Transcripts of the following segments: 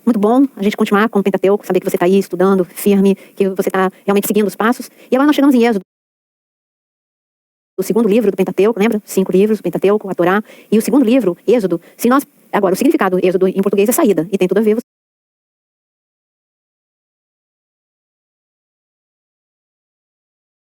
muito bom a gente continuar com o Pentateuco, saber que você está aí estudando, firme, que você está realmente seguindo os passos. E agora nós chegamos em Êxodo, o segundo livro do Pentateuco, lembra? 5 livros, o Pentateuco, a Torá. E o segundo livro, Êxodo, agora, o significado Êxodo em português é saída, e tem tudo a ver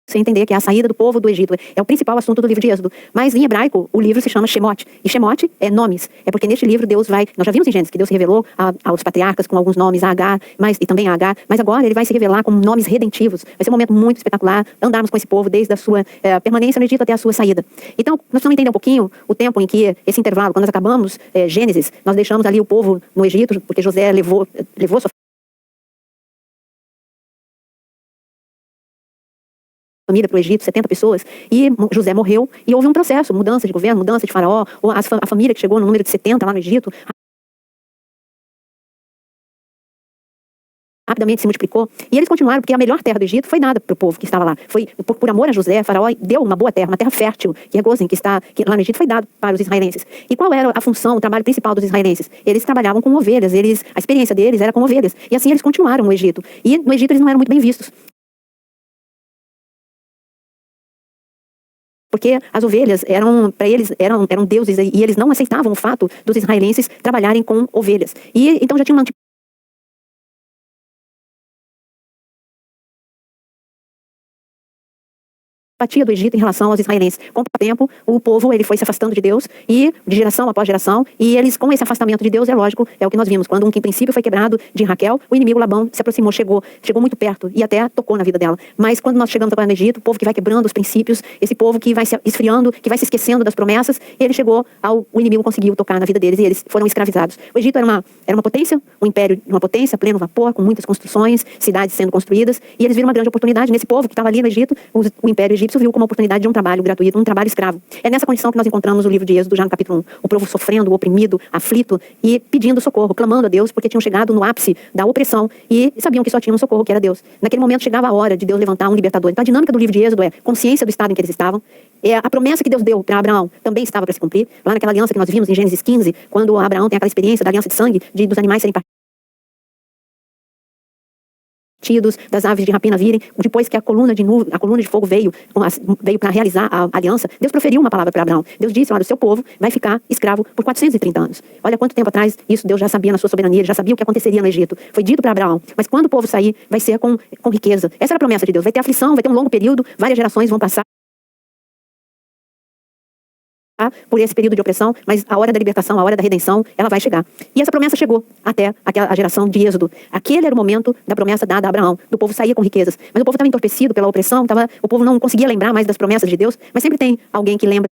você entender que é a saída do povo do Egito. É o principal assunto do livro de Êxodo. Mas em hebraico, o livro se chama Shemot. E Shemot é nomes. É porque neste livro Deus vai... Nós já vimos em Gênesis que Deus se revelou aos patriarcas com alguns nomes, a Agar, e também a Agar. Mas agora ele vai se revelar com nomes redentivos. Vai ser um momento muito espetacular andarmos com esse povo desde a sua permanência no Egito até a sua saída. Então, nós precisamos entender um pouquinho o tempo em que esse intervalo, quando nós acabamos Gênesis, nós deixamos ali o povo no Egito, porque José levou sua família para o Egito, 70 pessoas, e José morreu, e houve um processo, mudança de governo, mudança de faraó, ou a família que chegou no número de 70 lá no Egito, rapidamente se multiplicou, e eles continuaram, porque a melhor terra do Egito foi dada para o povo que estava lá. Foi por amor a José, faraó deu uma boa terra, uma terra fértil, que é Gozem, que lá no Egito foi dado para os israelenses. E qual era a função, o trabalho principal dos israelenses? Eles trabalhavam com ovelhas, a experiência deles era com ovelhas, e assim eles continuaram no Egito. E no Egito eles não eram muito bem vistos. Porque as ovelhas para eles, eram deuses, e eles não aceitavam o fato dos israelenses trabalharem com ovelhas. E então já tinha uma antipatia do Egito em relação aos israelenses. Com o tempo, o povo ele foi se afastando de Deus, e de geração após geração, e eles, com esse afastamento de Deus, é lógico, é o que nós vimos. Quando que em princípio foi quebrado de Raquel, o inimigo Labão se aproximou, chegou muito perto, e até tocou na vida dela. Mas quando nós chegamos agora no Egito, o povo que vai quebrando os princípios, esse povo que vai se esfriando, que vai se esquecendo das promessas, ele chegou o inimigo conseguiu tocar na vida deles, e eles foram escravizados. O Egito era uma potência, um império de uma potência, pleno vapor, com muitas construções, cidades sendo construídas, e eles viram uma grande oportunidade nesse povo que estava ali no Egito. O império egípcio viu como uma oportunidade de um trabalho gratuito, um trabalho escravo. É nessa condição que nós encontramos o livro de Êxodo, já no capítulo 1. O povo sofrendo, oprimido, aflito e pedindo socorro, clamando a Deus, porque tinham chegado no ápice da opressão e sabiam que só tinham um socorro, que era Deus. Naquele momento chegava a hora de Deus levantar um libertador. Então a dinâmica do livro de Êxodo é consciência do estado em que eles estavam. A promessa que Deus deu para Abraão também estava para se cumprir. Lá naquela aliança que nós vimos em Gênesis 15, quando Abraão tem aquela experiência da aliança de sangue, dos animais serem partidos, das aves de rapina virem, depois que a coluna de fogo veio para realizar a aliança, Deus proferiu uma palavra para Abraão. Deus disse: olha, o seu povo vai ficar escravo por 430 anos. Olha quanto tempo atrás isso Deus já sabia na sua soberania, ele já sabia o que aconteceria no Egito. Foi dito para Abraão, mas quando o povo sair, vai ser com riqueza. Essa era a promessa de Deus. Vai ter aflição, vai ter um longo período, várias gerações vão passar por esse período de opressão, mas a hora da libertação, a hora da redenção, ela vai chegar. E essa promessa chegou até a geração de Êxodo. Aquele era o momento da promessa dada a Abraão, do povo sair com riquezas. Mas o povo estava entorpecido pela opressão, o povo não conseguia lembrar mais das promessas de Deus, mas sempre tem alguém que lembra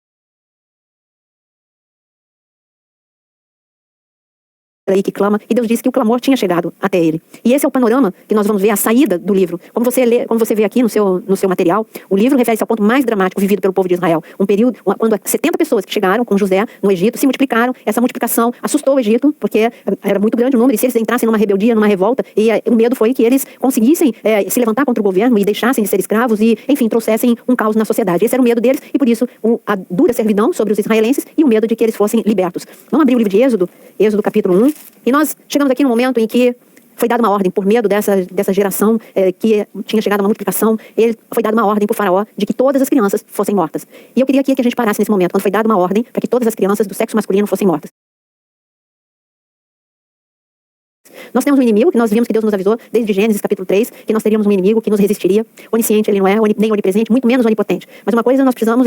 aí que clama, e Deus disse que o clamor tinha chegado até ele. E esse é o panorama que nós vamos ver, a saída do livro. Como você vê aqui no seu material, o livro refere-se ao ponto mais dramático vivido pelo povo de Israel. Um período quando 70 pessoas que chegaram com José no Egito se multiplicaram. Essa multiplicação assustou o Egito, porque era muito grande o número, e se eles entrassem numa rebeldia, numa revolta, e o medo foi que eles conseguissem se levantar contra o governo e deixassem de ser escravos e, enfim, trouxessem um caos na sociedade. Esse era o medo deles, e por isso a dura servidão sobre os israelenses e o medo de que eles fossem libertos. Vamos abrir o livro de Êxodo, Êxodo capítulo 1. E nós chegamos aqui no momento em que foi dada uma ordem, por medo dessa geração que tinha chegado a uma multiplicação, foi dada uma ordem por Faraó de que todas as crianças fossem mortas. E eu queria aqui que a gente parasse nesse momento, quando foi dada uma ordem para que todas as crianças do sexo masculino fossem mortas. Nós temos um inimigo, que nós vimos que Deus nos avisou desde Gênesis capítulo 3, que nós teríamos um inimigo que nos resistiria. Onisciente ele não é, nem onipresente, muito menos onipotente. Mas uma coisa nós precisamos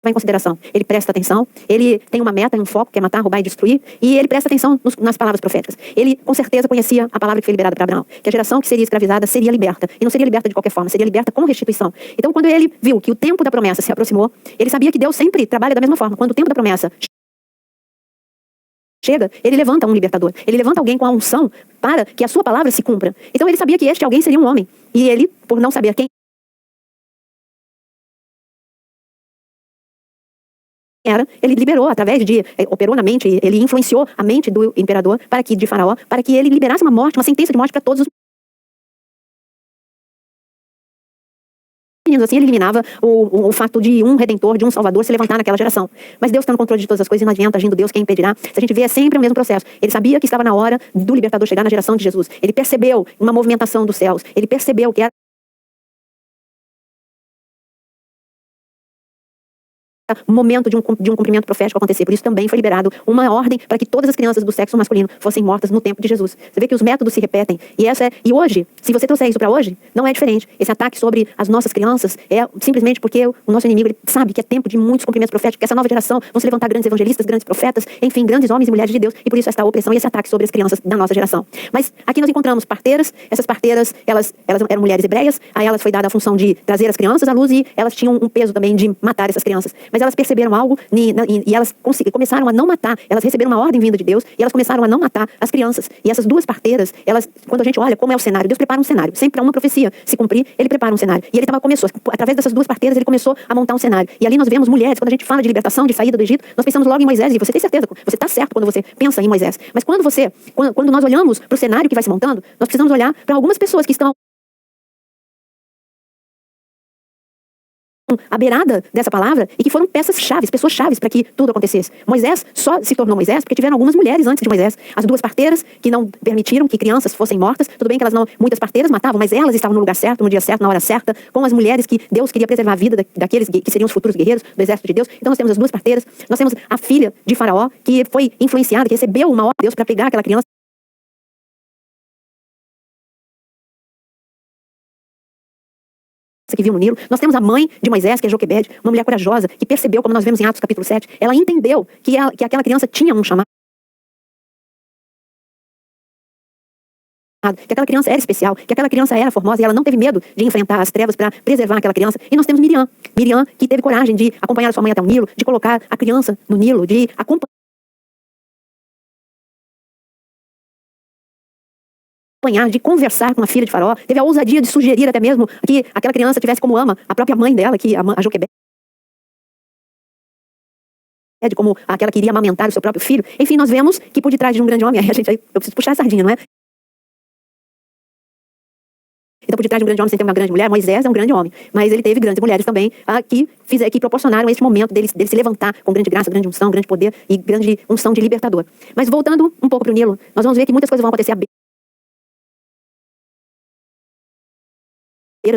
em consideração. Ele presta atenção, ele tem uma meta, um foco, que é matar, roubar e destruir, e ele presta atenção nas palavras proféticas. Ele, com certeza, conhecia a palavra que foi liberada para Abraão, que a geração que seria escravizada seria liberta, e não seria liberta de qualquer forma, seria liberta com restituição. Então, quando ele viu que o tempo da promessa se aproximou, ele sabia que Deus sempre trabalha da mesma forma. Quando o tempo da promessa chega, ele levanta um libertador, ele levanta alguém com a unção para que a sua palavra se cumpra. Então, ele sabia que este alguém seria um homem, e ele, por não saber quem ele liberou operou na mente, ele influenciou a mente do imperador de Faraó, para que ele liberasse uma sentença de morte para todos os meninos assim, ele eliminava o fato de um redentor, de um salvador se levantar naquela geração. Mas Deus está no controle de todas as coisas e não adianta, agindo Deus, quem impedirá. Se a gente vê, é sempre o mesmo processo. Ele sabia que estava na hora do libertador chegar na geração de Jesus. Ele percebeu uma movimentação dos céus. Ele percebeu que era momento de um cumprimento profético acontecer. Por isso também foi liberado uma ordem para que todas as crianças do sexo masculino fossem mortas no tempo de Jesus. Você vê que os métodos se repetem. E hoje, se você trouxer isso para hoje, não é diferente. Esse ataque sobre as nossas crianças é simplesmente porque o nosso inimigo ele sabe que é tempo de muitos cumprimentos proféticos, que essa nova geração vão se levantar grandes evangelistas, grandes profetas, enfim, grandes homens e mulheres de Deus, e por isso esta opressão e esse ataque sobre as crianças da nossa geração. Mas aqui nós encontramos parteiras. Essas parteiras, elas eram mulheres hebreias, a elas foi dada a função de trazer as crianças à luz e elas tinham um peso também de matar essas crianças. Mas elas perceberam algo e elas começaram a não matar. Elas receberam uma ordem vinda de Deus e elas começaram a não matar as crianças. E essas duas parteiras, quando a gente olha como é o cenário, Deus prepara um cenário. Sempre para uma profecia se cumprir, ele prepara um cenário. E ele começou, através dessas duas parteiras, ele começou a montar um cenário. E ali nós vemos mulheres, quando a gente fala de libertação, de saída do Egito, nós pensamos logo em Moisés. E você tem certeza, você está certo quando você pensa em Moisés. Mas quando nós olhamos para o cenário que vai se montando, nós precisamos olhar para algumas pessoas que estão à beirada dessa palavra e que foram peças-chaves, pessoas-chaves para que tudo acontecesse. Moisés só se tornou Moisés porque tiveram algumas mulheres antes de Moisés. As duas parteiras que não permitiram que crianças fossem mortas. Tudo bem que muitas parteiras matavam, mas elas estavam no lugar certo, no dia certo, na hora certa, com as mulheres que Deus queria preservar a vida daqueles que seriam os futuros guerreiros do exército de Deus. Então nós temos as duas parteiras. Nós temos a filha de Faraó que foi influenciada, que recebeu uma ordem de Deus para pegar aquela criança que viu no Nilo. Nós temos a mãe de Moisés, que é Joquebede, uma mulher corajosa, que percebeu, como nós vemos em Atos capítulo 7, ela entendeu que aquela criança tinha um chamado, que aquela criança era especial, que aquela criança era formosa e ela não teve medo de enfrentar as trevas para preservar aquela criança. E nós temos Miriam, que teve coragem de acompanhar a sua mãe até o Nilo, de colocar a criança no Nilo, de acompanhar, de conversar com a filha de Faraó, teve a ousadia de sugerir até mesmo que aquela criança tivesse como ama a própria mãe dela, que a Joquebede, como aquela que iria amamentar o seu próprio filho. Enfim, nós vemos que por detrás de um grande homem, eu preciso puxar a sardinha, não é? Então, por detrás de um grande homem, você tem uma grande mulher. Moisés é um grande homem, mas ele teve grandes mulheres também que proporcionaram esse momento dele se levantar com grande graça, grande unção, grande poder e grande unção de libertador. Mas voltando um pouco para o Nilo, nós vamos ver que muitas coisas vão acontecer à beira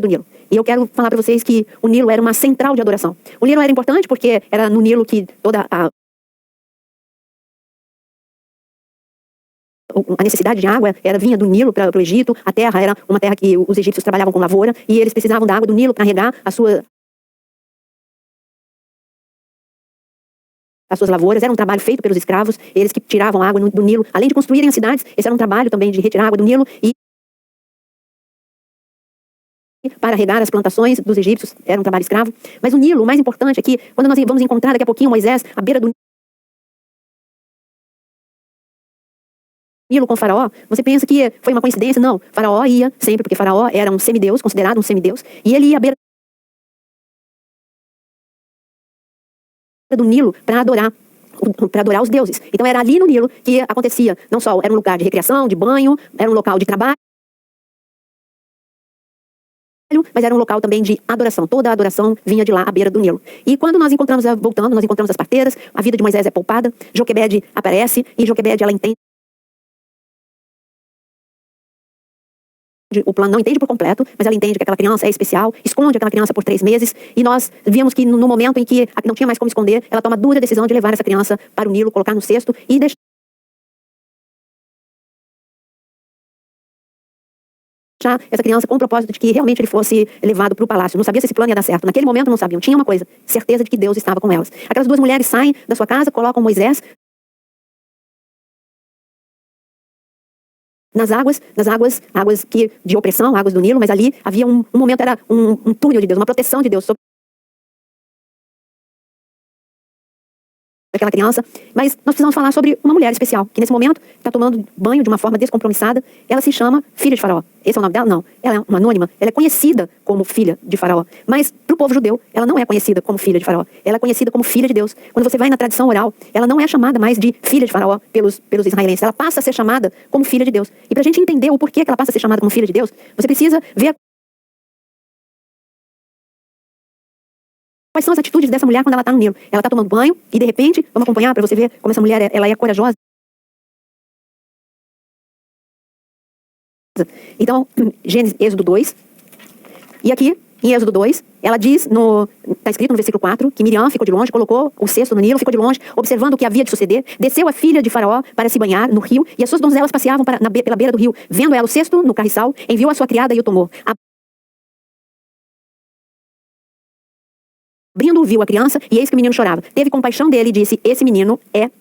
do Nilo. E eu quero falar para vocês que o Nilo era uma central de adoração. O Nilo era importante porque era no Nilo que toda a necessidade de água vinha do Nilo para o Egito. A terra era uma terra que os egípcios trabalhavam com lavoura e eles precisavam da água do Nilo para regar as suas lavouras. Era um trabalho feito pelos escravos, eles que tiravam água do Nilo. Além de construírem as cidades, esse era um trabalho também de retirar água do Nilo e para regar as plantações dos egípcios, era um trabalho escravo. Mas o Nilo, o mais importante aqui, quando nós vamos encontrar daqui a pouquinho Moisés à beira do Nilo com Faraó, você pensa que foi uma coincidência? Não, Faraó ia sempre, porque Faraó era um semideus, considerado um semideus, e ele ia à beira do Nilo para adorar os deuses. Então era ali no Nilo que acontecia, não só era um lugar de recreação, de banho, era um local de trabalho, mas era um local também de adoração. Toda a adoração vinha de lá, à beira do Nilo. E quando nós encontramos, voltando, nós encontramos as parteiras, a vida de Moisés é poupada, Joquebede aparece, e Joquebede, ela entende o plano, não entende por completo, mas ela entende que aquela criança é especial, esconde aquela criança por 3 meses, e nós vimos que no momento em que não tinha mais como esconder, ela toma a dura decisão de levar essa criança para o Nilo, colocar no cesto e deixar essa criança com o propósito de que realmente ele fosse levado para o palácio. Não sabia se esse plano ia dar certo. Naquele momento não sabiam. Tinha uma coisa, certeza de que Deus estava com elas. Aquelas duas mulheres saem da sua casa, colocam Moisés nas águas de opressão, águas do Nilo, mas ali havia um momento, era um túnel de Deus, uma proteção de Deus sobre aquela criança. Mas nós precisamos falar sobre uma mulher especial, que nesse momento está tomando banho de uma forma descompromissada. Ela se chama filha de Faraó. Esse é o nome dela? Não. Ela é uma anônima. Ela é conhecida como filha de Faraó. Mas para o povo judeu, ela não é conhecida como filha de Faraó. Ela é conhecida como filha de Deus. Quando você vai na tradição oral, ela não é chamada mais de filha de Faraó pelos israelenses. Ela passa a ser chamada como filha de Deus. E para a gente entender o porquê que ela passa a ser chamada como filha de Deus, você precisa ver Quais são as atitudes dessa mulher quando ela está no Nilo? Ela está tomando banho e, de repente, vamos acompanhar para você ver como essa mulher ela é corajosa. Então, Gênesis, Êxodo 2. E aqui, em Êxodo 2, ela diz, está escrito no versículo 4, que Miriam ficou de longe, colocou o cesto no Nilo, ficou de longe, observando o que havia de suceder, desceu a filha de Faraó para se banhar no rio, e as suas donzelas passeavam pela beira do rio. Vendo ela o cesto no carriçal, enviou a sua criada e o tomou. Abrindo, viu a criança, e eis que o menino chorava. Teve compaixão dele e disse, esse menino é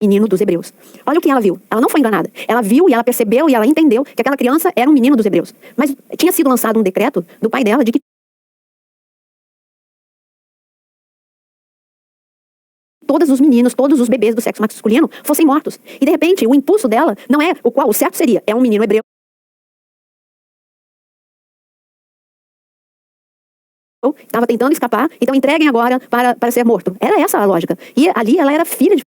menino dos hebreus. Olha o que ela viu. Ela não foi enganada. Ela viu e ela percebeu e ela entendeu que aquela criança era um menino dos hebreus. Mas tinha sido lançado um decreto do pai dela de que todos os meninos, todos os bebês do sexo masculino fossem mortos. E de repente, o impulso dela não é o certo seria, é um menino hebreu. Estava tentando escapar, então entreguem agora para ser morto. Era essa a lógica. E ali ela era filha de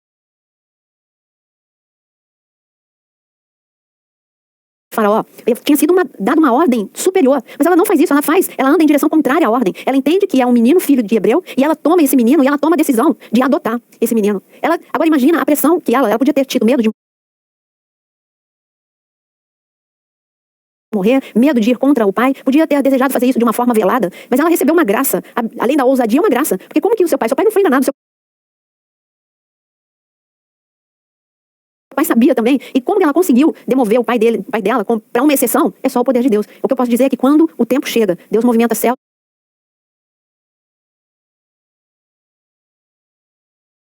Faraó. Tinha sido dada uma ordem superior, mas ela não faz isso, ela anda em direção contrária à ordem. Ela entende que é um menino filho de hebreu e ela toma esse menino e ela toma a decisão de adotar esse menino. Agora imagina a pressão que ela podia ter tido medo de morrer, medo de ir contra o pai, podia ter desejado fazer isso de uma forma velada, mas ela recebeu uma graça, além da ousadia, uma graça, porque como que seu pai não foi enganado, seu pai sabia também, e como ela conseguiu demover o pai dela para uma exceção, é só o poder de Deus. O que eu posso dizer é que quando o tempo chega, Deus movimenta céus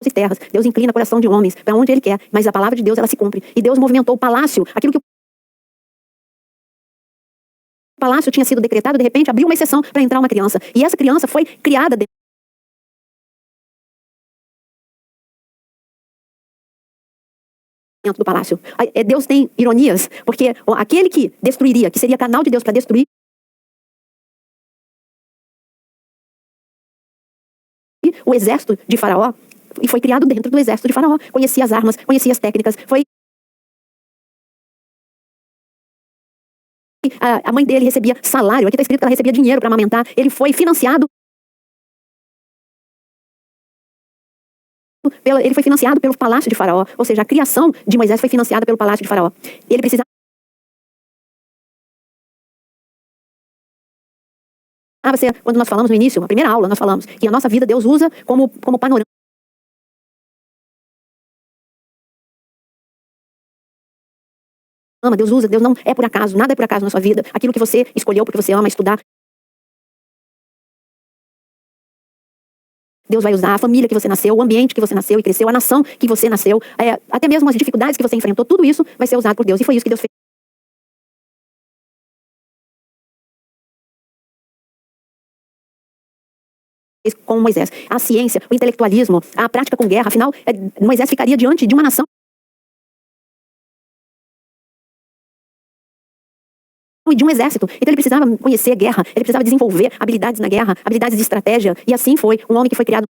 e terras, Deus inclina o coração de homens para onde Ele quer, mas a palavra de Deus ela se cumpre, e Deus movimentou o palácio, aquilo que o palácio tinha sido decretado, de repente abriu uma exceção para entrar uma criança, e essa criança foi criada dentro do palácio. Deus tem ironias, porque aquele que destruiria, que seria canal de Deus para destruir o exército de Faraó, e foi criado dentro do exército de Faraó, conhecia as armas, conhecia as técnicas, a mãe dele recebia salário, aqui está escrito que ela recebia dinheiro para amamentar, ele foi financiado pelo palácio de Faraó, ou seja, a criação de Moisés foi financiada pelo palácio de Faraó. Ele precisava ser, quando nós falamos no início, na primeira aula, nós falamos que a nossa vida Deus usa como panorama. Deus usa, Deus não é por acaso, nada é por acaso na sua vida. Aquilo que você escolheu porque você ama estudar, Deus vai usar a família que você nasceu, o ambiente que você nasceu e cresceu, a nação que você nasceu, até mesmo as dificuldades que você enfrentou, tudo isso vai ser usado por Deus. E foi isso que Deus fez com Moisés. A ciência, o intelectualismo, a prática com guerra, afinal, Moisés ficaria diante de uma nação e de um exército. Então ele precisava conhecer guerra, ele precisava desenvolver habilidades na guerra, habilidades de estratégia, e assim foi um homem que foi criado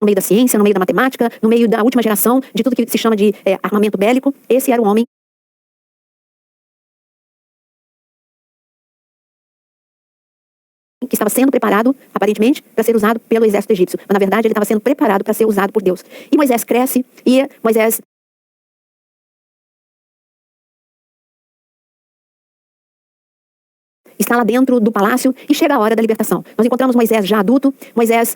no meio da ciência, no meio da matemática, no meio da última geração, de tudo que se chama de armamento bélico. Esse era o homem que estava sendo preparado, aparentemente, para ser usado pelo exército egípcio. Mas, na verdade, ele estava sendo preparado para ser usado por Deus. E Moisés cresce, e Moisés está lá dentro do palácio, e chega a hora da libertação. Nós encontramos Moisés já adulto, Moisés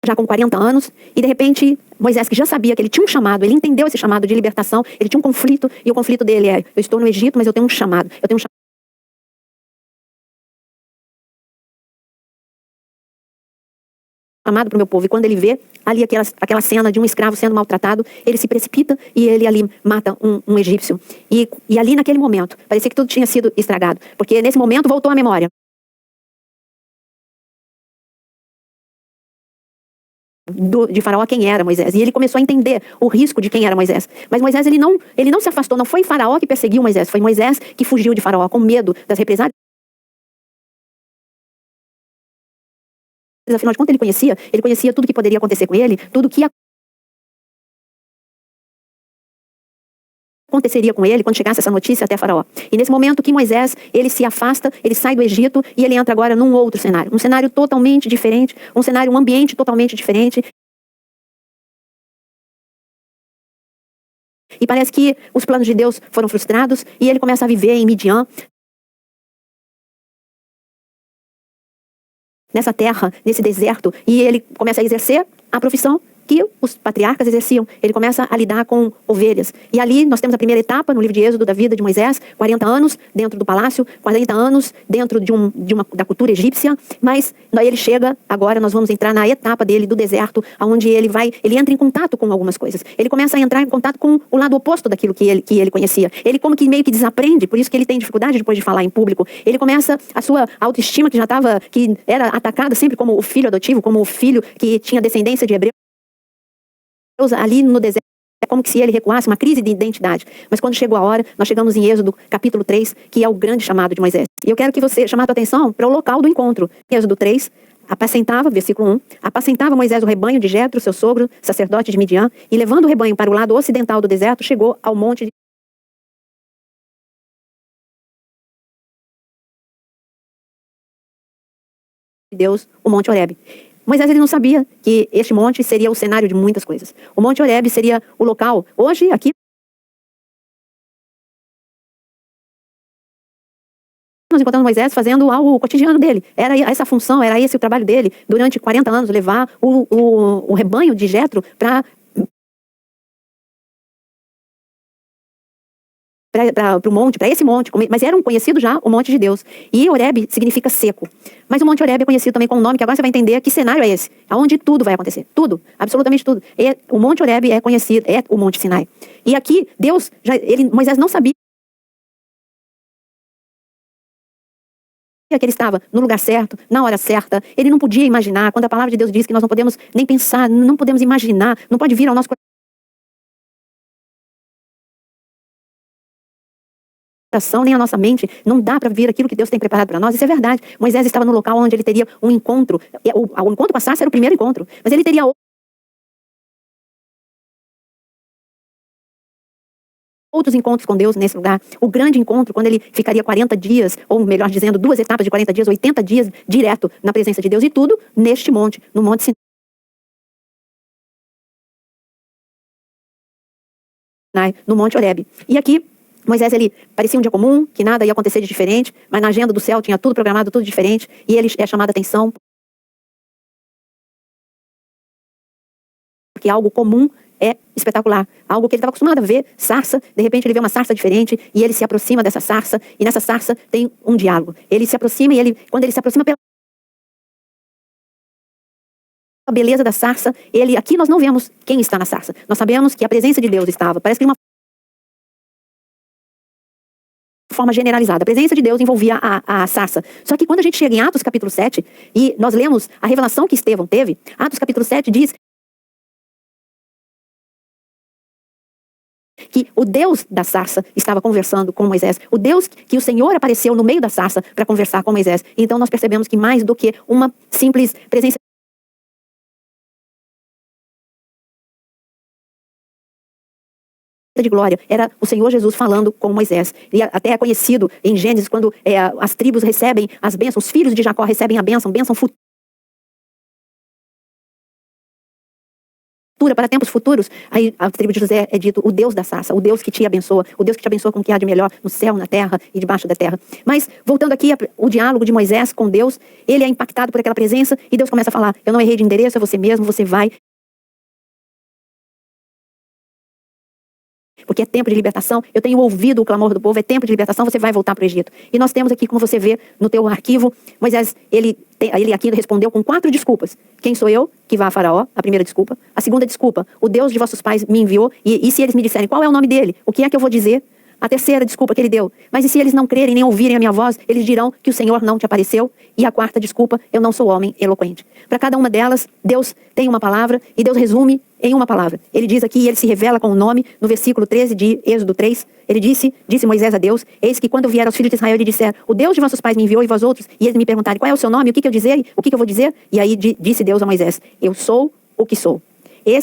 já com 40 anos, e de repente, Moisés, que já sabia que ele tinha um chamado, ele entendeu esse chamado de libertação, ele tinha um conflito, e o conflito dele é, eu estou no Egito, mas eu tenho um chamado, chamado para o meu povo. E quando ele vê ali aquela cena de um escravo sendo maltratado, ele se precipita e ele ali mata um egípcio. E ali naquele momento, parecia que tudo tinha sido estragado, porque nesse momento voltou a memória de Faraó quem era Moisés. E ele começou a entender o risco de quem era Moisés. Mas Moisés, ele não se afastou, não foi Faraó que perseguiu Moisés, foi Moisés que fugiu de Faraó com medo das represálias Afinal de contas, ele conhecia tudo que poderia acontecer com ele, tudo que aconteceria com ele quando chegasse essa notícia até Faraó. E nesse momento que Moisés, ele se afasta, ele sai do Egito e ele entra agora num outro cenário. Um cenário totalmente diferente, um ambiente totalmente diferente. E parece que os planos de Deus foram frustrados e ele começa a viver em Midian, nessa terra, nesse deserto, e ele começa a exercer a profissão que os patriarcas exerciam. Ele começa a lidar com ovelhas. E ali nós temos a primeira etapa no livro de Êxodo da vida de Moisés, 40 anos dentro do palácio, 40 anos dentro da cultura egípcia, mas daí ele chega, agora nós vamos entrar na etapa dele do deserto, onde ele entra em contato com algumas coisas. Ele começa a entrar em contato com o lado oposto daquilo que ele conhecia. Ele como que meio que desaprende, por isso que ele tem dificuldade depois de falar em público. Ele começa a sua autoestima que era atacada sempre como o filho adotivo, como o filho que tinha descendência de hebreus. Ali no deserto, é como que se ele recuasse, uma crise de identidade. Mas quando chegou a hora, nós chegamos em Êxodo, capítulo 3, que é o grande chamado de Moisés. E eu quero que você chame a sua atenção para o local do encontro. Êxodo 3, versículo 1, apacentava Moisés o rebanho de Jetro, seu sogro, sacerdote de Midian, e levando o rebanho para o lado ocidental do deserto, chegou ao monte de Deus, o Monte Horebe. Moisés ele não sabia que este monte seria o cenário de muitas coisas. O Monte Horebe seria o local. Hoje, aqui, nós encontramos Moisés fazendo algo cotidiano dele. Era essa a função, era esse o trabalho dele. Durante 40 anos, levar o rebanho de Jetro para o monte, para esse monte, mas era um conhecido já o monte de Deus. E Horebe significa seco. Mas o Monte Horebe é conhecido também com um nome que agora você vai entender que cenário é esse, aonde tudo vai acontecer, tudo, absolutamente tudo. O Monte Horebe é conhecido, é o Monte Sinai. E aqui Deus, Moisés não sabia que ele estava no lugar certo, na hora certa. Ele não podia imaginar, quando a palavra de Deus diz que nós não podemos nem pensar, não podemos imaginar, não pode vir ao nosso coração, nem a nossa mente, não dá para vir aquilo que Deus tem preparado para nós. Isso é verdade. Moisés estava no local onde ele teria um encontro. O encontro com a sarça era o primeiro encontro, mas ele teria outros encontros com Deus nesse lugar. O grande encontro, quando ele ficaria 40 dias, ou melhor dizendo, 2 etapas de 40 dias, 80 dias direto na presença de Deus, e tudo neste monte, no Monte Sinai, no Monte Horebe. E aqui Moisés, ele parecia um dia comum, que nada ia acontecer de diferente, mas na agenda do céu tinha tudo programado, tudo diferente, e ele é chamado a atenção porque algo comum é espetacular. Algo que ele estava acostumado a ver, sarça, de repente ele vê uma sarça diferente, e ele se aproxima dessa sarça, e nessa sarça tem um diálogo. Ele se aproxima, e quando ele se aproxima pela beleza da sarça, aqui nós não vemos quem está na sarça. Nós sabemos que a presença de Deus estava, parece que de uma forma generalizada. A presença de Deus envolvia a sarça. Só que quando a gente chega em Atos capítulo 7, e nós lemos a revelação que Estevão teve, Atos capítulo 7 diz que o Deus da sarça estava conversando com Moisés. O Deus que o Senhor apareceu no meio da sarça para conversar com Moisés. Então nós percebemos que mais do que uma simples presença de glória, era o Senhor Jesus falando com Moisés. E até é conhecido em Gênesis, quando as tribos recebem as bênçãos, os filhos de Jacó recebem a bênção futura para tempos futuros. Aí a tribo de José é dito o Deus da sarça, o Deus que te abençoa, o Deus que te abençoa com o que há de melhor no céu, na terra e debaixo da terra. Mas, voltando aqui, o diálogo de Moisés com Deus, ele é impactado por aquela presença e Deus começa a falar, eu não errei de endereço, é você mesmo, você vai. Porque é tempo de libertação, eu tenho ouvido o clamor do povo, é tempo de libertação, você vai voltar para o Egito. E nós temos aqui, como você vê no teu arquivo, Moisés, ele aqui respondeu com 4 desculpas. Quem sou eu que vá a Faraó? A primeira desculpa. A segunda desculpa, o Deus de vossos pais me enviou, e se eles me disserem qual é o nome dele, o que é que eu vou dizer? A terceira desculpa que ele deu: mas e se eles não crerem nem ouvirem a minha voz, eles dirão que o Senhor não te apareceu? E a quarta desculpa: eu não sou homem eloquente. Para cada uma delas, Deus tem uma palavra e Deus resume em uma palavra. Ele diz aqui, ele se revela com o nome, no versículo 13 de Êxodo 3, ele disse Moisés a Deus: eis que quando eu vier aos filhos de Israel, ele disser, o Deus de vossos pais me enviou e vós outros, e eles me perguntarem, qual é o seu nome, o que eu dizer, o que eu vou dizer? E aí disse Deus a Moisés: eu sou o que sou.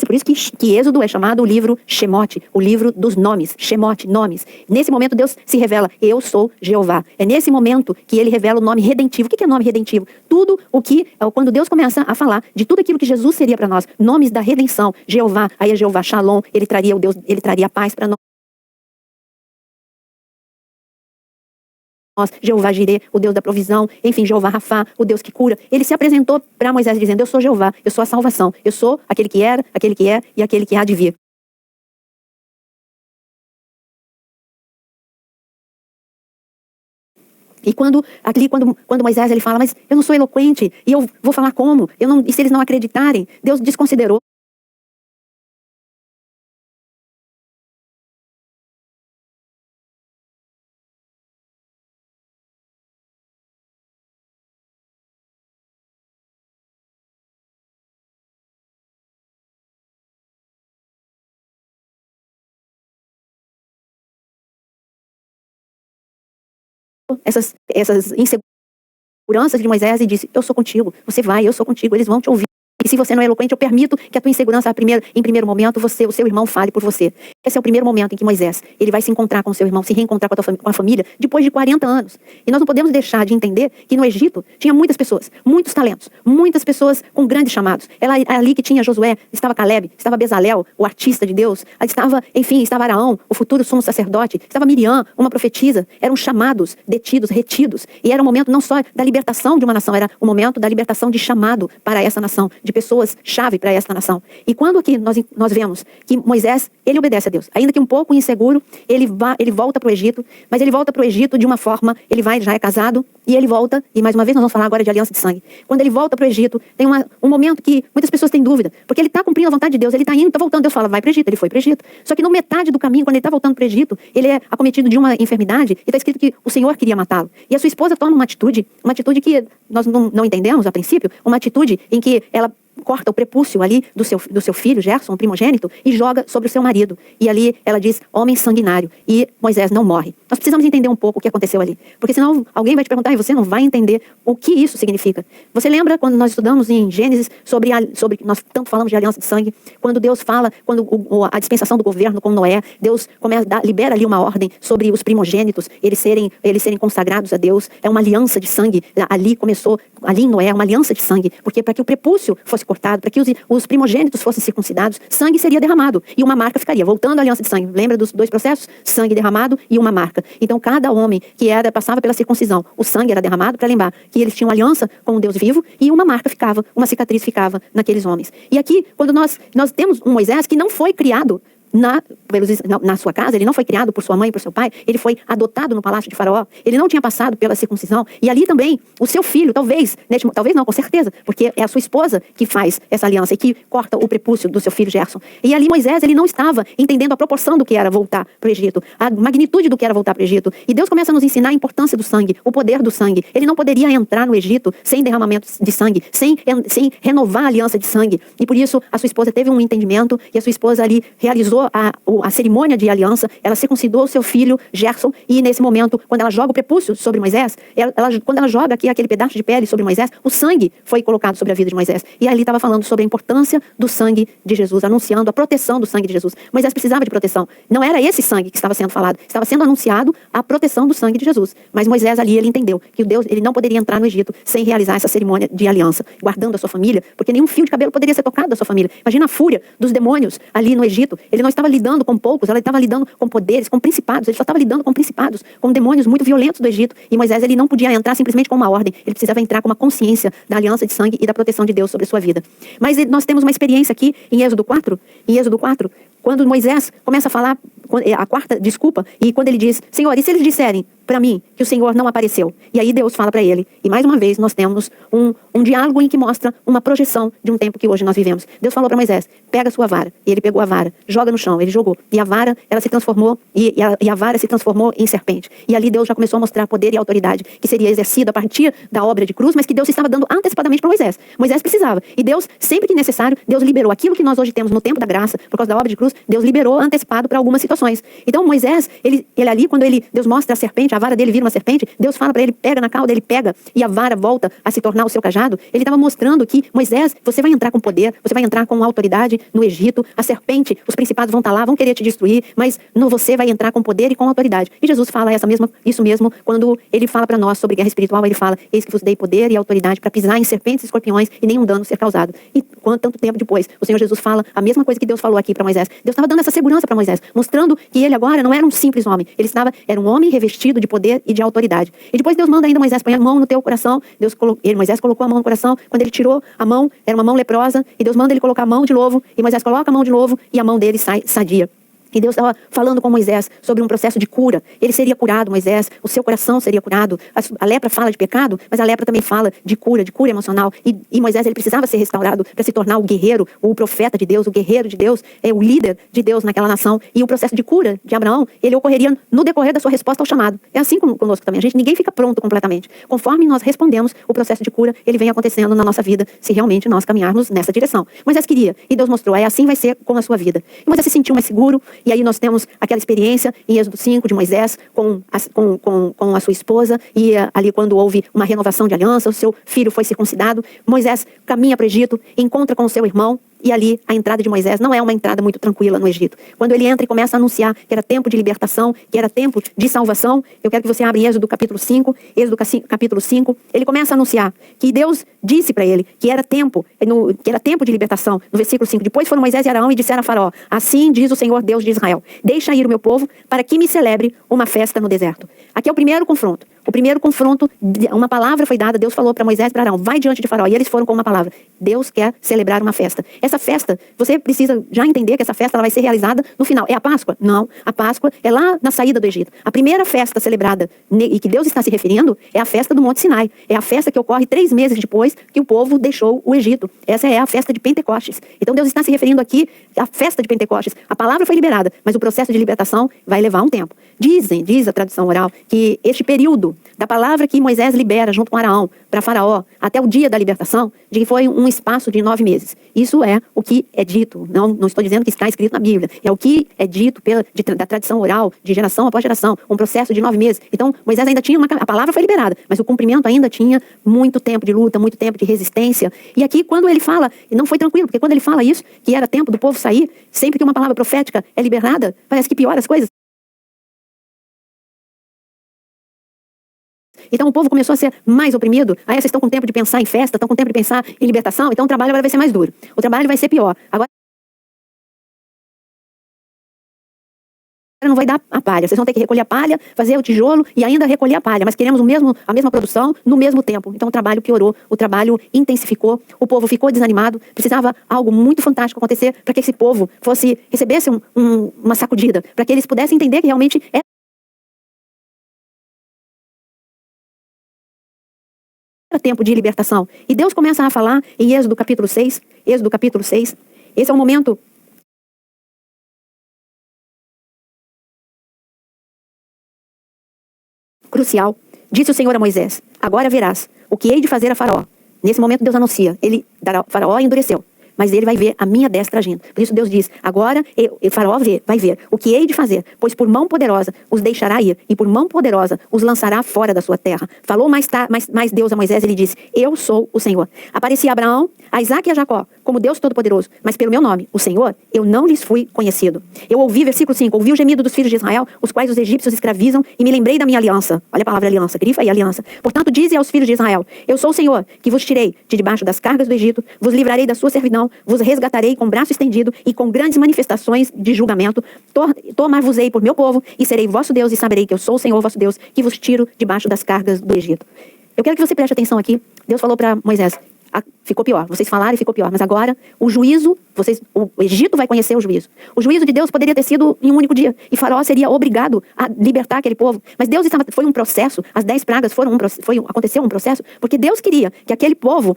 Por isso que Êxodo é chamado o livro Shemote, o livro dos nomes, Shemote, nomes. Nesse momento Deus se revela: eu sou Jeová. É nesse momento que ele revela o nome redentivo. O que é nome redentivo? Tudo o que, quando Deus começa a falar de tudo aquilo que Jesus seria para nós, nomes da redenção, Jeová, aí é Jeová Shalom, ele traria a paz para nós. Jeová Jireh, o Deus da provisão, enfim, Jeová Rafá, o Deus que cura. Ele se apresentou para Moisés dizendo: eu sou Jeová, eu sou a salvação, eu sou aquele que era, aquele que é e aquele que há de vir. E quando Moisés ele fala: mas eu não sou eloquente, e eu vou falar como? E se eles não acreditarem? Deus desconsiderou. Essas inseguranças de Moisés e disse: eu sou contigo, você vai, eu sou contigo, eles vão te ouvir. E se você não é eloquente, eu permito que a tua insegurança, em primeiro momento, o seu irmão fale por você. Esse é o primeiro momento em que Moisés ele vai se encontrar com o seu irmão, se reencontrar com a família, depois de 40 anos. E nós não podemos deixar de entender que no Egito tinha muitas pessoas, muitos talentos, muitas pessoas com grandes chamados. Era ali que tinha Josué, estava Caleb, estava Bezalel, o artista de Deus, estava Araão, o futuro sumo sacerdote, estava Miriam, uma profetisa. Eram chamados, detidos, retidos. E era o momento não só da libertação de uma nação, era o momento da libertação de chamado para essa nação, de pessoas-chave para esta nação. E quando aqui nós vemos que Moisés, ele obedece a Deus, ainda que um pouco inseguro, ele volta para o Egito, mas ele volta para o Egito de uma forma, já é casado, e ele volta, e mais uma vez nós vamos falar agora de aliança de sangue. Quando ele volta para o Egito, tem um momento que muitas pessoas têm dúvida, porque ele está cumprindo a vontade de Deus, ele está indo, está voltando, Deus fala, vai para o Egito, ele foi para o Egito. Só que no metade do caminho, quando ele está voltando para o Egito, ele é acometido de uma enfermidade, e está escrito que o Senhor queria matá-lo. E a sua esposa toma uma atitude que nós não entendemos a princípio, uma atitude em que ela corta o prepúcio ali do seu filho, Gerson, o primogênito, e joga sobre o seu marido. E ali ela diz, homem sanguinário. E Moisés não morre. Nós precisamos entender um pouco o que aconteceu ali. Porque senão alguém vai te perguntar e você não vai entender o que isso significa. Você lembra quando nós estudamos em Gênesis nós tanto falamos de aliança de sangue, quando Deus fala, quando a dispensação do governo com Noé, Deus libera ali uma ordem sobre os primogênitos, eles serem consagrados a Deus. É uma aliança de sangue. Ali em Noé, uma aliança de sangue. Porque para que o prepúcio fosse cortado, para que os primogênitos fossem circuncidados, sangue seria derramado e uma marca ficaria. Voltando à aliança de sangue, lembra dos dois processos? Sangue derramado e uma marca. Então cada homem que passava pela circuncisão, o sangue era derramado para lembrar que eles tinham aliança com o Deus vivo e uma marca ficava, uma cicatriz ficava naqueles homens. E aqui, quando nós temos um Moisés que não foi criado na sua casa, ele não foi criado por sua mãe e por seu pai, ele foi adotado no palácio de Faraó, ele não tinha passado pela circuncisão, e ali também o seu filho, talvez não, com certeza, porque é a sua esposa que faz essa aliança e que corta o prepúcio do seu filho Gerson. E ali Moisés, ele não estava entendendo a proporção do que era voltar para o Egito, a magnitude do que era voltar para o Egito, e Deus começa a nos ensinar a importância do sangue, o poder do sangue. Ele não poderia entrar no Egito sem derramamento de sangue, sem renovar a aliança de sangue, e por isso a sua esposa teve um entendimento, e a sua esposa ali realizou a cerimônia de aliança, ela circuncidou o seu filho Gerson, e nesse momento, quando ela joga o prepúcio sobre Moisés, quando ela joga aqui aquele pedaço de pele sobre Moisés, o sangue foi colocado sobre a vida de Moisés. E ali estava falando sobre a importância do sangue de Jesus, anunciando a proteção do sangue de Jesus. Moisés precisava de proteção. Não era esse sangue que estava sendo falado, estava sendo anunciado a proteção do sangue de Jesus. Mas Moisés ali, ele entendeu que ele não poderia entrar no Egito sem realizar essa cerimônia de aliança, guardando a sua família, porque nenhum fio de cabelo poderia ser tocado da sua família. Imagina a fúria dos demônios ali no Egito. Ele não estava lidando com poucos, ela estava lidando com poderes, com principados, ele só estava lidando com principados, com demônios muito violentos do Egito, e Moisés ele não podia entrar simplesmente com uma ordem, ele precisava entrar com uma consciência da aliança de sangue e da proteção de Deus sobre a sua vida. Mas nós temos uma experiência aqui em Êxodo 4, quando Moisés começa a falar a quarta desculpa, e quando ele diz, Senhor, e se eles disserem para mim que o Senhor não apareceu? E aí Deus fala para ele, e mais uma vez nós temos um diálogo em que mostra uma projeção de um tempo que hoje nós vivemos. Deus falou para Moisés, pega a sua vara, e ele pegou a vara, joga no chão, ele jogou, e a vara, ela se transformou, e a vara se transformou em serpente. E ali Deus já começou a mostrar poder e autoridade que seria exercido a partir da obra de cruz, mas que Deus estava dando antecipadamente para Moisés. Moisés precisava, e Deus, sempre que necessário, Deus liberou aquilo que nós hoje temos no tempo da graça, por causa da obra de cruz, Deus liberou antecipado para algumas situações. Então Moisés, ele ali, quando Deus mostra a serpente, a vara dele vira uma serpente, Deus fala para ele, pega na cauda, ele pega, e a vara volta a se tornar o seu cajado. Ele estava mostrando que, Moisés, você vai entrar com poder, você vai entrar com autoridade no Egito, a serpente, os principados vão estar lá, vão querer te destruir, mas você vai entrar com poder e com autoridade. E Jesus fala isso mesmo, quando ele fala para nós sobre guerra espiritual, ele fala, eis que vos dei poder e autoridade para pisar em serpentes e escorpiões e nenhum dano ser causado. E tanto tempo depois, o Senhor Jesus fala a mesma coisa que Deus falou aqui para Moisés. Deus estava dando essa segurança para Moisés, mostrando que ele agora não era um simples homem, era um homem revestido de poder e de autoridade. E depois Deus manda ainda Moisés, põe a mão no teu coração. Moisés colocou a mão no coração, quando ele tirou a mão, era uma mão leprosa, e Deus manda ele colocar a mão de novo, e Moisés coloca a mão de novo, e a mão dele sai sadia. E Deus estava falando com Moisés sobre um processo de cura. Ele seria curado, Moisés, o seu coração seria curado. A lepra fala de pecado, mas a lepra também fala de cura emocional. E Moisés, ele precisava ser restaurado para se tornar o guerreiro, o profeta de Deus, o guerreiro de Deus, o líder de Deus naquela nação. E o processo de cura de Abraão, ele ocorreria no decorrer da sua resposta ao chamado. É assim conosco também. Ninguém fica pronto completamente. Conforme nós respondemos, o processo de cura, ele vem acontecendo na nossa vida, se realmente nós caminharmos nessa direção. Moisés queria, e Deus mostrou, assim vai ser com a sua vida. E Moisés se sentiu mais seguro. E aí nós temos aquela experiência em Êxodo 5 de Moisés com a sua esposa, e ali quando houve uma renovação de aliança, o seu filho foi circuncidado, Moisés caminha para o Egito, encontra com o seu irmão, e ali a entrada de Moisés não é uma entrada muito tranquila no Egito. Quando ele entra e começa a anunciar que era tempo de libertação, que era tempo de salvação, eu quero que você abra em Êxodo capítulo 5, ele começa a anunciar que Deus disse para ele que era tempo de libertação, no versículo 5. Depois foram Moisés e Arão e disseram a Faraó, assim diz o Senhor Deus de Israel, deixa ir o meu povo para que me celebre uma festa no deserto. Aqui é o primeiro confronto. Uma palavra foi dada, Deus falou para Moisés e para Arão, vai diante de Faraó, e eles foram com uma palavra. Deus quer celebrar uma festa. Essa festa, você precisa já entender que essa festa ela vai ser realizada no final. É a Páscoa? Não. A Páscoa é lá na saída do Egito. A primeira festa celebrada, e que Deus está se referindo, é a festa do Monte Sinai. É a festa que ocorre 3 meses depois que o povo deixou o Egito. Essa é a festa de Pentecostes. Então Deus está se referindo aqui à festa de Pentecostes. A palavra foi liberada, mas o processo de libertação vai levar um tempo. Diz a tradição oral, que este período da palavra que Moisés libera junto com Arão para Faraó até o dia da libertação, de que foi um espaço de 9 meses. Isso é o que é dito, não estou dizendo que está escrito na Bíblia, é o que é dito da tradição oral, de geração após geração, um processo de 9 meses. Então Moisés ainda tinha a palavra foi liberada, mas o cumprimento ainda tinha muito tempo de luta, muito tempo de resistência. E aqui quando ele fala, não foi tranquilo, porque quando ele fala isso, que era tempo do povo sair, sempre que uma palavra profética é liberada, parece que piora as coisas. Então o povo começou a ser mais oprimido. Aí vocês estão com tempo de pensar em festa, estão com tempo de pensar em libertação, então o trabalho agora vai ser mais duro. O trabalho vai ser pior. Agora não vai dar a palha. Vocês vão ter que recolher a palha, fazer o tijolo e ainda recolher a palha. Mas queremos a mesma produção no mesmo tempo. Então o trabalho piorou, o trabalho intensificou, o povo ficou desanimado. Precisava algo muito fantástico acontecer para que esse povo recebesse uma sacudida, para que eles pudessem entender que realmente era tempo de libertação. E Deus começa a falar em Êxodo capítulo 6. Esse é o momento crucial. Disse o Senhor a Moisés, agora verás o que hei de fazer a Faraó. Nesse momento Deus anuncia, Faraó endureceu, mas ele vai ver a minha destra agindo. Por isso Deus diz, agora Faraó vai ver o que hei de fazer, pois por mão poderosa os deixará ir, e por mão poderosa os lançará fora da sua terra. Falou mais Deus a Moisés, ele disse, eu sou o Senhor. Aparecia a Abraão, a Isaque e a Jacó, como Deus Todo-Poderoso, mas pelo meu nome, o Senhor, eu não lhes fui conhecido. Eu ouvi, versículo 5, ouvi o gemido dos filhos de Israel, os quais os egípcios escravizam, e me lembrei da minha aliança. Olha a palavra aliança, grifa aí aliança. Portanto, dize aos filhos de Israel, eu sou o Senhor, que vos tirei de debaixo das cargas do Egito, vos livrarei da sua servidão, vos resgatarei com braço estendido e com grandes manifestações de julgamento, tomar-vos-ei por meu povo, e serei vosso Deus, e saberei que eu sou o Senhor vosso Deus, que vos tiro debaixo das cargas do Egito. Eu quero que você preste atenção aqui. Deus falou para Moisés, ficou pior, vocês falaram e ficou pior, mas agora o juízo o Egito vai conhecer o juízo. O juízo de Deus poderia ter sido em um único dia. E Faraó seria obrigado a libertar aquele povo. Mas Deus foi um processo. As 10 pragas aconteceu um processo, porque Deus queria que aquele povo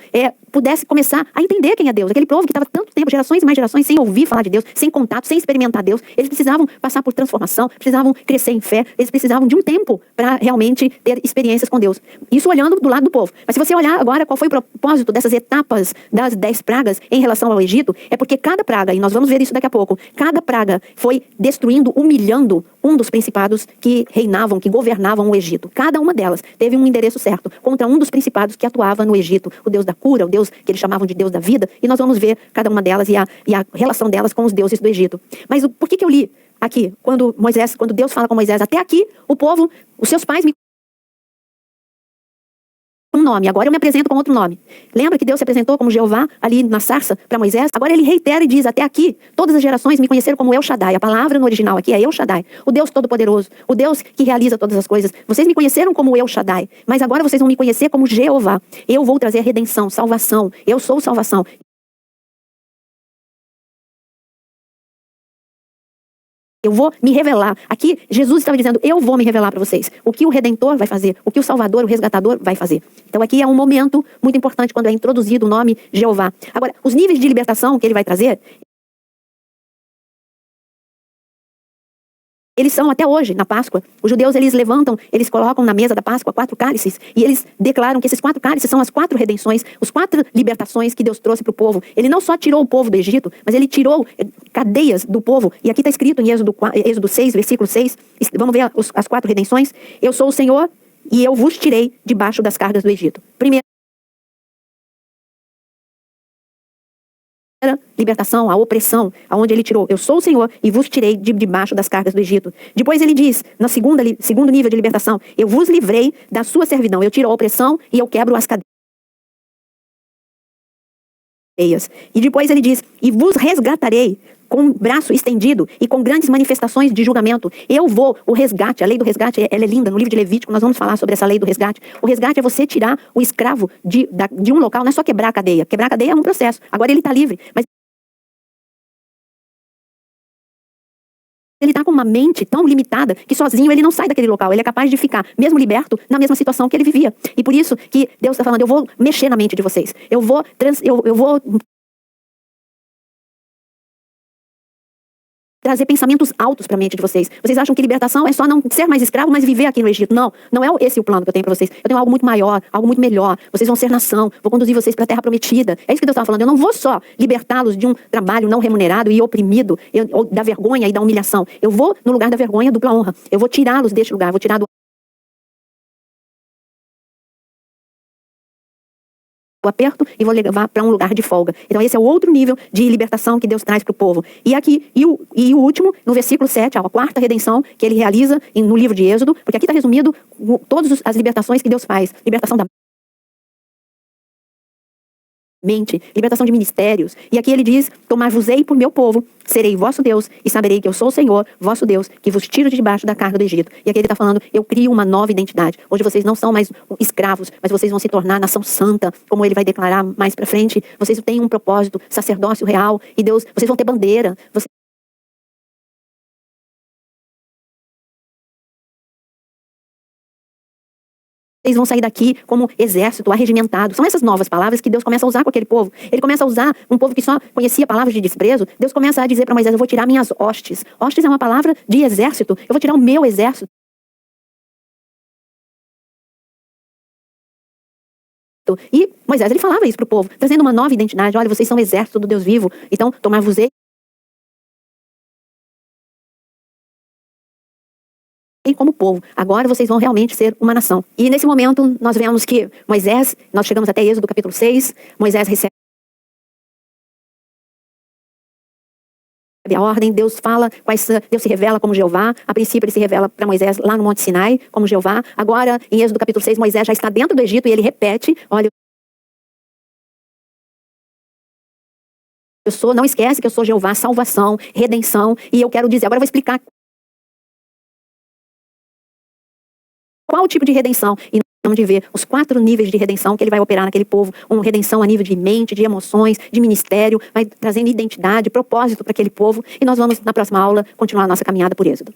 pudesse começar a entender quem é Deus. Aquele povo que estava tanto tempo, gerações e mais gerações, sem ouvir falar de Deus, sem contato, sem experimentar Deus. Eles precisavam passar por transformação, precisavam crescer em fé, eles precisavam de um tempo para realmente ter experiências com Deus. Isso olhando do lado do povo. Mas se você olhar agora qual foi o propósito dessas etapas das 10 pragas em relação ao Egito, é porque cada praga, e nós vamos ver isso daqui a pouco, cada praga foi destruindo, humilhando um dos principados que reinavam, que governavam o Egito. Cada uma delas teve um endereço certo contra um dos principados que atuava no Egito, o Deus da cura, o Deus que eles chamavam de Deus da vida, e nós vamos ver cada uma delas e a relação delas com os deuses do Egito. Mas por que eu li aqui, quando Deus fala com Moisés, até aqui, o povo, os seus pais me um nome, agora eu me apresento com outro nome. Lembra que Deus se apresentou como Jeová ali na sarça para Moisés? Agora ele reitera e diz, até aqui, todas as gerações me conheceram como El Shaddai. A palavra no original aqui é El Shaddai, o Deus Todo-Poderoso, o Deus que realiza todas as coisas. Vocês me conheceram como El Shaddai, mas agora vocês vão me conhecer como Jeová. Eu vou trazer redenção, salvação. Eu sou salvação. Eu vou me revelar. Aqui, Jesus estava dizendo, eu vou me revelar para vocês. O que o Redentor vai fazer, o que o Salvador, o Resgatador vai fazer. Então aqui é um momento muito importante quando é introduzido o nome Jeová. Agora, os níveis de libertação que ele vai trazer, eles são até hoje, na Páscoa. Os judeus, eles colocam na mesa da Páscoa 4 cálices e eles declaram que esses 4 cálices são as 4 redenções, os 4 libertações que Deus trouxe para o povo. Ele não só tirou o povo do Egito, mas ele tirou cadeias do povo. E aqui está escrito em Êxodo 6, versículo 6, vamos ver as 4 redenções. Eu sou o Senhor e eu vos tirei debaixo das cargas do Egito. Primeiro, libertação, a opressão, aonde ele tirou, eu sou o Senhor e vos tirei debaixo das cargas do Egito. Depois ele diz, no segundo nível de libertação, eu vos livrei da sua servidão, eu tiro a opressão e eu quebro as cadeias. E depois ele diz, e vos resgatarei com o braço estendido e com grandes manifestações de julgamento. O resgate, a lei do resgate, ela é linda. No livro de Levítico nós vamos falar sobre essa lei do resgate. O resgate é você tirar o escravo de um local, não é só quebrar a cadeia. Quebrar a cadeia é um processo. Agora ele está livre, mas ele está com uma mente tão limitada que sozinho ele não sai daquele local. Ele é capaz de ficar, mesmo liberto, na mesma situação que ele vivia. E por isso que Deus está falando, eu vou mexer na mente de vocês. Eu vou trazer pensamentos altos para a mente de vocês. Vocês acham que libertação é só não ser mais escravo, mas viver aqui no Egito. Não, não é esse o plano que eu tenho para vocês. Eu tenho algo muito maior, algo muito melhor. Vocês vão ser nação, vou conduzir vocês para a terra prometida. É isso que Deus estava falando. Eu não vou só libertá-los de um trabalho não remunerado e oprimido, da vergonha e da humilhação. Eu vou, no lugar da vergonha, dupla honra. Eu vou tirá-los deste lugar, vou tirar do aperto e vou levar para um lugar de folga. Então esse é o outro nível de libertação que Deus traz para o povo. E aqui, e o último, no versículo 7, a 4ª redenção que ele realiza no livro de Êxodo, porque aqui está resumido todas as libertações que Deus faz. Libertação da mente, libertação de ministérios. E aqui ele diz, tomar-vos-ei por meu povo, serei vosso Deus, e saberei que eu sou o Senhor, vosso Deus, que vos tiro de debaixo da carga do Egito. E aqui ele está falando, eu crio uma nova identidade. Hoje vocês não são mais escravos, mas vocês vão se tornar nação santa, como ele vai declarar mais para frente. Vocês têm um propósito, sacerdócio real, e Deus, vocês vão ter bandeira. Vocês vão sair daqui como exército arregimentado. São essas novas palavras que Deus começa a usar com aquele povo. Ele começa a usar um povo que só conhecia palavras de desprezo. Deus começa a dizer para Moisés, eu vou tirar minhas hostes. Hostes é uma palavra de exército. Eu vou tirar o meu exército. E Moisés, ele falava isso para o povo, trazendo uma nova identidade. Olha, vocês são exército do Deus vivo. Então, tomar-vos-ei como povo. Agora vocês vão realmente ser uma nação. E nesse momento nós vemos que Moisés, nós chegamos até Êxodo capítulo 6, Moisés recebe a ordem, Deus fala, Deus se revela como Jeová. A princípio ele se revela para Moisés lá no Monte Sinai como Jeová. Agora em Êxodo capítulo 6, Moisés já está dentro do Egito e ele repete, olha, não esquece que eu sou Jeová, salvação, redenção, e eu quero dizer, agora eu vou explicar qual o tipo de redenção. E de ver os 4 níveis de redenção que ele vai operar naquele povo. Uma redenção a nível de mente, de emoções, de ministério, vai trazendo identidade, propósito para aquele povo. E nós vamos, na próxima aula, continuar a nossa caminhada por Êxodo.